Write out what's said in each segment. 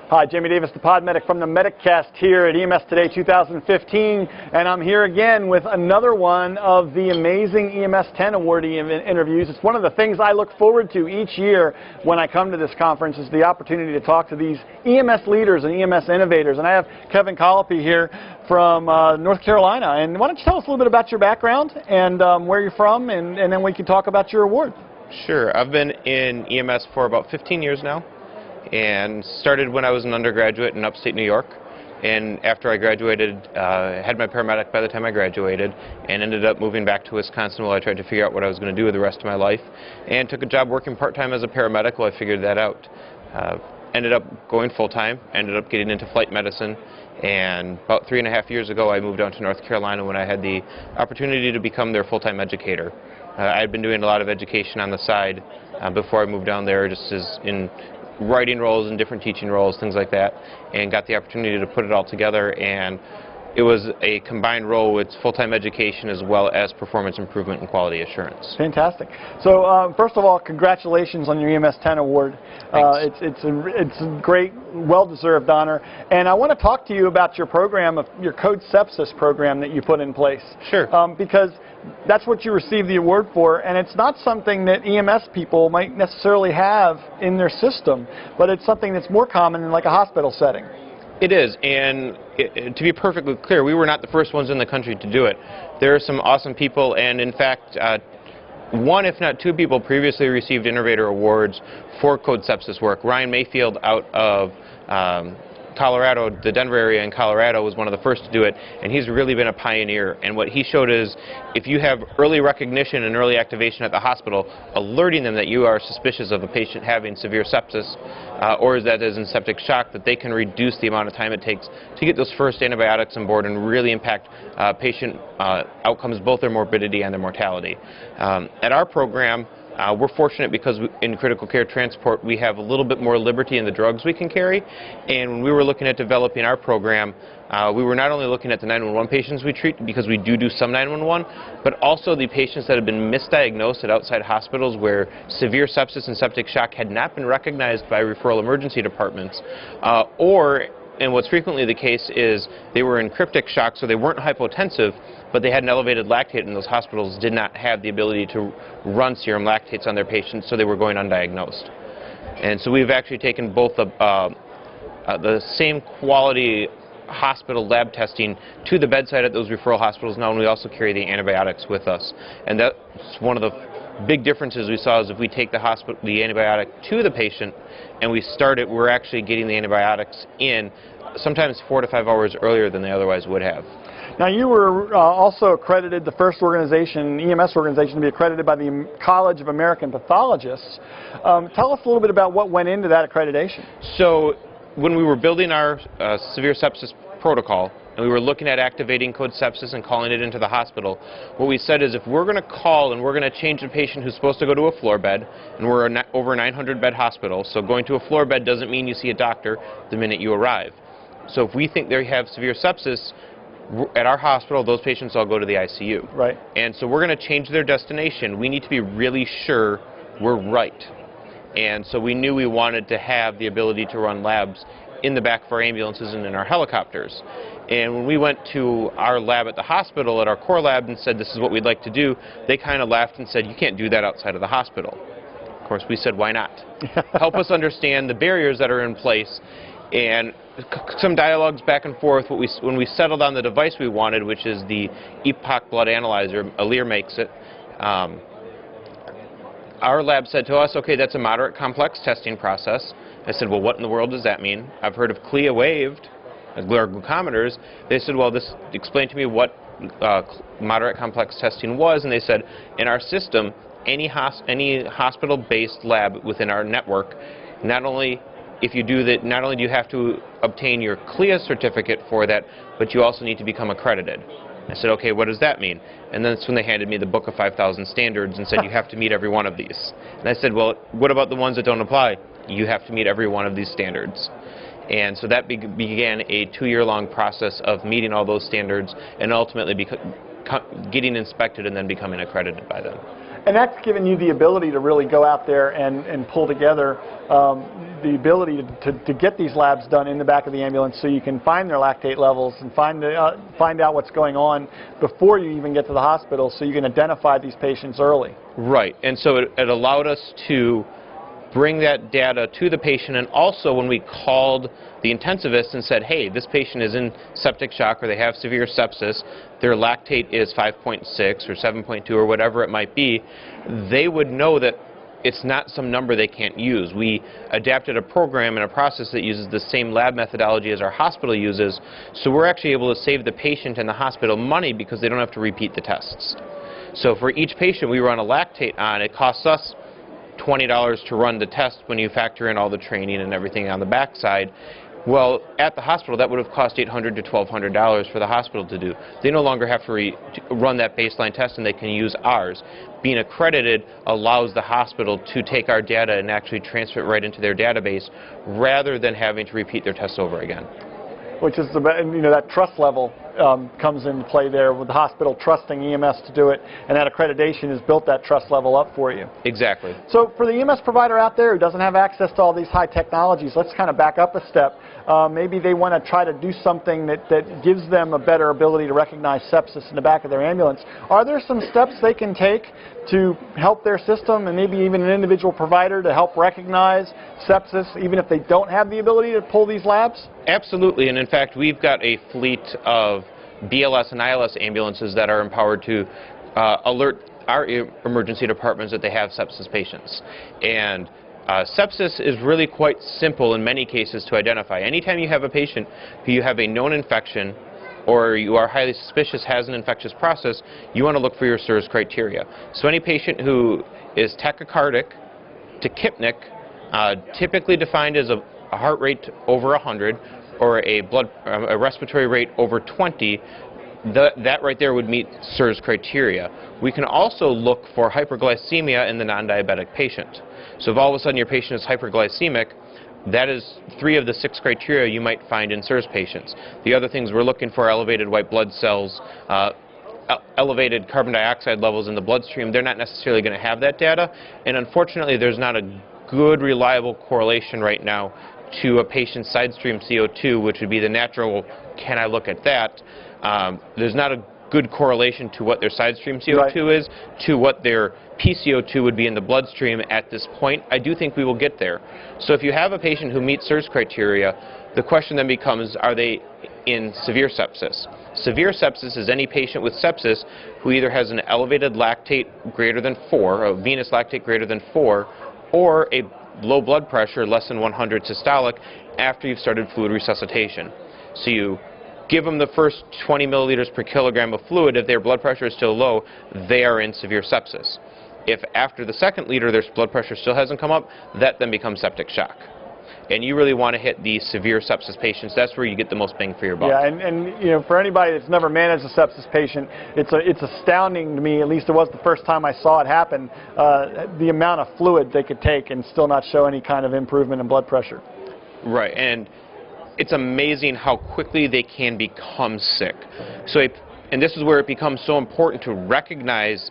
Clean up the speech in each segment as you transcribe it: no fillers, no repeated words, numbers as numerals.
Hi, Jamie Davis, the Pod Medic from the MedicCast here at EMS Today 2015, and I'm here again with another one of the amazing EMS 10 awardee interviews. It's one of the things I look forward to each year when I come to this conference, is the opportunity to talk to these EMS leaders and EMS innovators. And I have Kevin Collopy here from North Carolina. And why don't you tell us a little bit about your background and where you're from, and then we can talk about your award. Sure. I've been in EMS for about 15 years now, and started when I was an undergraduate in upstate New York. And after I graduated, had my paramedic by the time I graduated, and ended up moving back to Wisconsin while I tried to figure out what I was going to do with the rest of my life, and took a job working part-time as a paramedic while I figured that out. Ended up going full-time, ended up getting into flight medicine, and about 3.5 years ago I moved down to North Carolina when I had the opportunity to become their full-time educator. I had been doing a lot of education on the side before I moved down there, just as in writing roles and different teaching roles, things like that, and got the opportunity to put it all together. And it was a combined role with full-time education as well as performance improvement and quality assurance. Fantastic. So first of all, congratulations on your EMS 10 award. It's a great, well-deserved honor. And I want to talk to you about your program, your Code Sepsis program that you put in place. Sure. Because that's what you received the award for, and it's not something that EMS people might necessarily have in their system, but it's something that's more common in like a hospital setting. It is, and to be perfectly clear, we were not the first ones in the country to do it. There are some awesome people, and in fact, one if not two people previously received Innovator Awards for Code Sepsis work. Ryan Mayfield out of Colorado, the Denver area in Colorado, was one of the first to do it, and he's really been a pioneer. And what he showed is, if you have early recognition and early activation at the hospital, alerting them that you are suspicious of a patient having severe sepsis, or that is in septic shock, that they can reduce the amount of time it takes to get those first antibiotics on board and really impact patient outcomes, both their morbidity and their mortality. At our program, we're fortunate because in critical care transport we have a little bit more liberty in the drugs we can carry, and when we were looking at developing our program, we were not only looking at the 911 patients we treat, because we do some 911, but also the patients that have been misdiagnosed at outside hospitals where severe sepsis and septic shock had not been recognized by referral emergency departments, and what's frequently the case is they were in cryptic shock, so they weren't hypotensive, but they had an elevated lactate, and those hospitals did not have the ability to run serum lactates on their patients, so they were going undiagnosed. And so we've actually taken both the same quality hospital lab testing to the bedside at those referral hospitals now, and we also carry the antibiotics with us. And that's one of the big differences we saw, is if we take the antibiotic to the patient and we start it, we're actually getting the antibiotics in sometimes 4 to 5 hours earlier than they otherwise would have. Now, you were also accredited, the first organization, EMS organization, to be accredited by the College of American Pathologists. Tell us a little bit about what went into that accreditation. So, when we were building our severe sepsis protocol, and we were looking at activating Code Sepsis and calling it into the hospital, what we said is, if we're going to call and we're going to change a patient who's supposed to go to a floor bed, and we're an over 900 bed hospital, so going to a floor bed doesn't mean you see a doctor the minute you arrive. So if we think they have severe sepsis, at our hospital, those patients all go to the ICU. Right. And so we're going to change their destination. We need to be really sure we're right. And so we knew we wanted to have the ability to run labs in the back of our ambulances and in our helicopters. And when we went to our lab at the hospital, at our core lab, and said this is what we'd like to do, they kind of laughed and said, you can't do that outside of the hospital. Of course, we said, why not? Help us understand the barriers that are in place. And some dialogues back and forth. When we settled on the device we wanted, which is the Epoch blood analyzer, Alere makes it, our lab said to us, okay, that's a moderate complex testing process. I said, well, what in the world does that mean? I've heard of CLIA waived, glucometers. They said, well, explain to me what moderate complex testing was, and they said, in our system, any hospital-based lab within our network, not only do you have to obtain your CLIA certificate for that, but you also need to become accredited. I said, okay, what does that mean? And that's when they handed me the book of 5,000 standards and said, you have to meet every one of these. And I said, well, what about the ones that don't apply? You have to meet every one of these standards. And so that began a 2-year-long process of meeting all those standards and ultimately getting inspected and then becoming accredited by them. And that's given you the ability to really go out there and pull together the ability to get these labs done in the back of the ambulance so you can find their lactate levels and find out what's going on before you even get to the hospital so you can identify these patients early. Right, and so it allowed us to bring that data to the patient, and also when we called the intensivist and said, hey, this patient is in septic shock or they have severe sepsis, their lactate is 5.6 or 7.2 or whatever it might be, they would know that it's not some number they can't use. We adapted a program and a process that uses the same lab methodology as our hospital uses, so we're actually able to save the patient and the hospital money because they don't have to repeat the tests. So for each patient we run a lactate on, it costs us $20 to run the test when you factor in all the training and everything on the backside. Well, at the hospital, that would have cost $800 to $1,200 for the hospital to do. They no longer have to run that baseline test, and they can use ours. Being accredited allows the hospital to take our data and actually transfer it right into their database rather than having to repeat their tests over again. Which is, that trust level comes into play there with the hospital trusting EMS to do it, and that accreditation has built that trust level up for you. Exactly. So for the EMS provider out there who doesn't have access to all these high technologies, let's kind of back up a step. Maybe they want to try to do something that gives them a better ability to recognize sepsis in the back of their ambulance. Are there some steps they can take to help their system, and maybe even an individual provider to help recognize sepsis even if they don't have the ability to pull these labs? Absolutely, and in fact we've got a fleet of BLS and ILS ambulances that are empowered to alert our emergency departments that they have sepsis patients. And sepsis is really quite simple in many cases to identify. Anytime you have a patient who you have a known infection or you are highly suspicious has an infectious process, you want to look for your SIRS criteria. So any patient who is tachycardic, tachypnic, typically defined as a heart rate over 100 or a respiratory rate over 20, that right there would meet SIRS criteria. We can also look for hyperglycemia in the non-diabetic patient. So if all of a sudden your patient is hyperglycemic, that is 3 of the 6 criteria you might find in SIRS patients. The other things we're looking for: elevated white blood cells, elevated carbon dioxide levels in the bloodstream. They're not necessarily going to have that data, and unfortunately there's not a good reliable correlation right now to a patient's side stream CO2, which would be the natural, can I look at that? There's not a good correlation to what their side stream CO2 is to what their PCO2 would be in the bloodstream at this point. I do think we will get there. So if you have a patient who meets SIRS criteria, the question then becomes, are they in severe sepsis? Severe sepsis is any patient with sepsis who either has an elevated lactate greater than 4, a venous lactate greater than 4, or a low blood pressure less than 100 systolic after you've started fluid resuscitation. So you give them the first 20 milliliters per kilogram of fluid. If their blood pressure is still low, they are in severe sepsis. If after the second liter their blood pressure still hasn't come up, that then becomes septic shock. And you really want to hit the severe sepsis patients. That's where you get the most bang for your buck. Yeah, and for anybody that's never managed a sepsis patient, it's astounding to me, at least it was the first time I saw it happen, the amount of fluid they could take and still not show any kind of improvement in blood pressure. Right, and it's amazing how quickly they can become sick. And this is where it becomes so important to recognize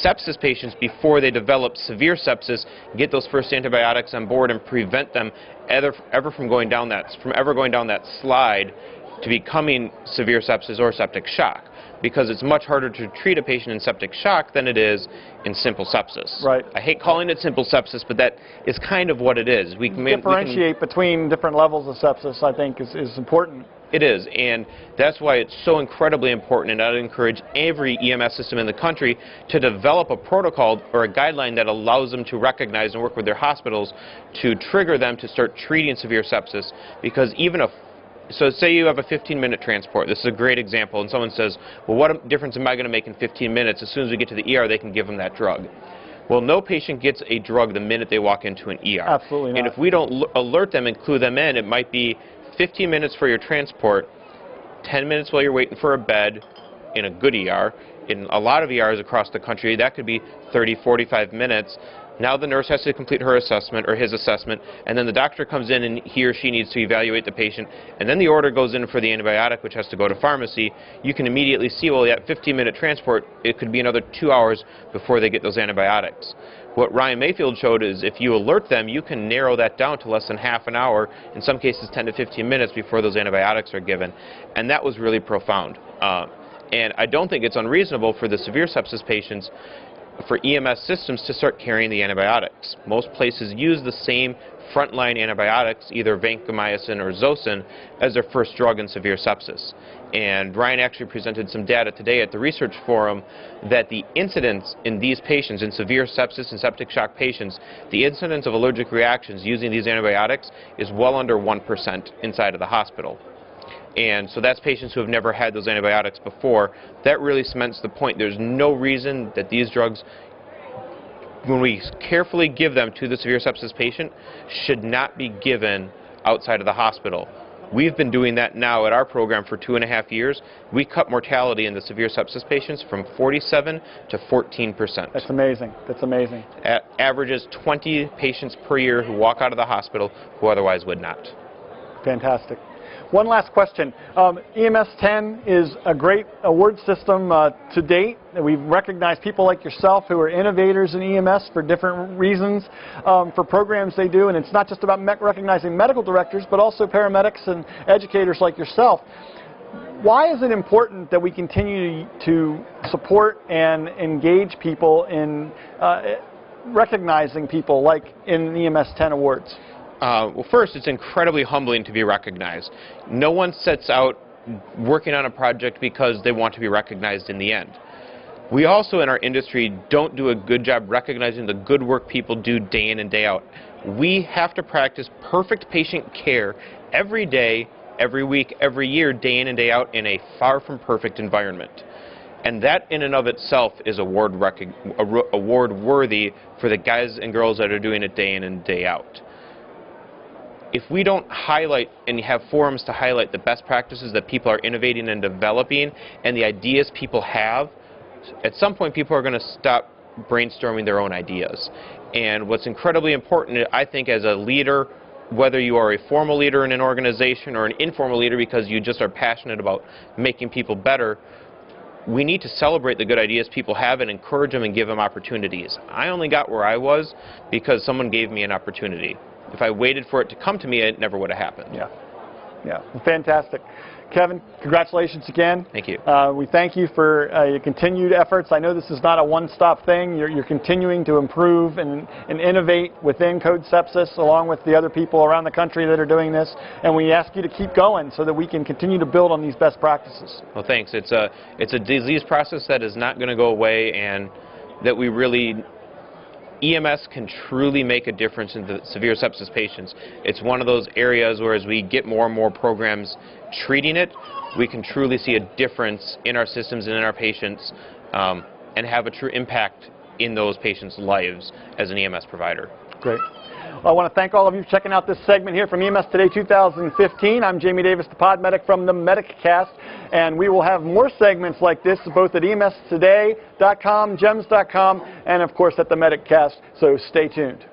sepsis patients before they develop severe sepsis, get those first antibiotics on board, and prevent them ever from going down that slide to becoming severe sepsis or septic shock. Because it's much harder to treat a patient in septic shock than it is in simple sepsis. Right. I hate calling it simple sepsis, but that is kind of what it is. We can differentiate between different levels of sepsis, I think, is important. It is, and that's why it's so incredibly important, and I'd encourage every EMS system in the country to develop a protocol or a guideline that allows them to recognize and work with their hospitals to trigger them to start treating severe sepsis. Because so say you have a 15-minute transport. This is a great example, and someone says, well, what difference am I going to make in 15 minutes? As soon as we get to the ER, they can give them that drug. Well, no patient gets a drug the minute they walk into an ER. Absolutely not. And if we don't alert them and clue them in, it might be 15 minutes for your transport, 10 minutes while you're waiting for a bed in a good ER. In a lot of ERs across the country, that could be 30, 45 minutes. Now the nurse has to complete her assessment or his assessment, and then the doctor comes in and he or she needs to evaluate the patient, and then the order goes in for the antibiotic, which has to go to pharmacy. You can immediately see, well, that 15-minute transport, it could be another 2 hours before they get those antibiotics. What Ryan Mayfield showed is if you alert them, you can narrow that down to less than half an hour, in some cases 10 to 15 minutes before those antibiotics are given. And that was really profound. And I don't think it's unreasonable for the severe sepsis patients for EMS systems to start carrying the antibiotics. Most places use the same frontline antibiotics, either vancomycin or Zosyn, as their first drug in severe sepsis. And Ryan actually presented some data today at the research forum that the incidence in these patients, in severe sepsis and septic shock patients, the incidence of allergic reactions using these antibiotics is well under 1% inside of the hospital. And so that's patients who have never had those antibiotics before. That really cements the point. There's no reason that these drugs, when we carefully give them to the severe sepsis patient, should not be given outside of the hospital. We've been doing that now at our program for 2.5 years. We cut mortality in the severe sepsis patients from 47 to 14%. That's amazing. That's amazing. Averages 20 patients per year who walk out of the hospital who otherwise would not. Fantastic. One last question. EMS 10 is a great award system to date. We've recognized people like yourself who are innovators in EMS for different reasons for programs they do, and it's not just about recognizing medical directors, but also paramedics and educators like yourself. Why is it important that we continue to support and engage people in recognizing people like in the EMS 10 awards? Well, first, it's incredibly humbling to be recognized. No one sets out working on a project because they want to be recognized in the end. We also, in our industry, don't do a good job recognizing the good work people do day in and day out. We have to practice perfect patient care every day, every week, every year, day in and day out, in a far from perfect environment. And that in and of itself is award-worthy for the guys and girls that are doing it day in and day out. If we don't highlight and have forums to highlight the best practices that people are innovating and developing and the ideas people have, at some point people are going to stop brainstorming their own ideas. And what's incredibly important, I think, as a leader, whether you are a formal leader in an organization or an informal leader because you just are passionate about making people better, we need to celebrate the good ideas people have and encourage them and give them opportunities. I only got where I was because someone gave me an opportunity. If I waited for it to come to me, it never would have happened. Yeah. Yeah. Fantastic. Kevin, congratulations again. Thank you. We thank you for your continued efforts. I know this is not a one-stop thing. You're continuing to improve and innovate within Code Sepsis along with the other people around the country that are doing this. And we ask you to keep going so that we can continue to build on these best practices. Well, thanks. It's a disease process that is not going to go away, and that we really EMS can truly make a difference in the severe sepsis patients. It's one of those areas where as we get more and more programs treating it, we can truly see a difference in our systems and in our patients and have a true impact in those patients' lives as an EMS provider. Great. Well, I want to thank all of you for checking out this segment here from EMS Today 2015. I'm Jamie Davis, the Pod Medic from the MedicCast, and we will have more segments like this both at emstoday.com, gems.com, and of course at the MedicCast, so stay tuned.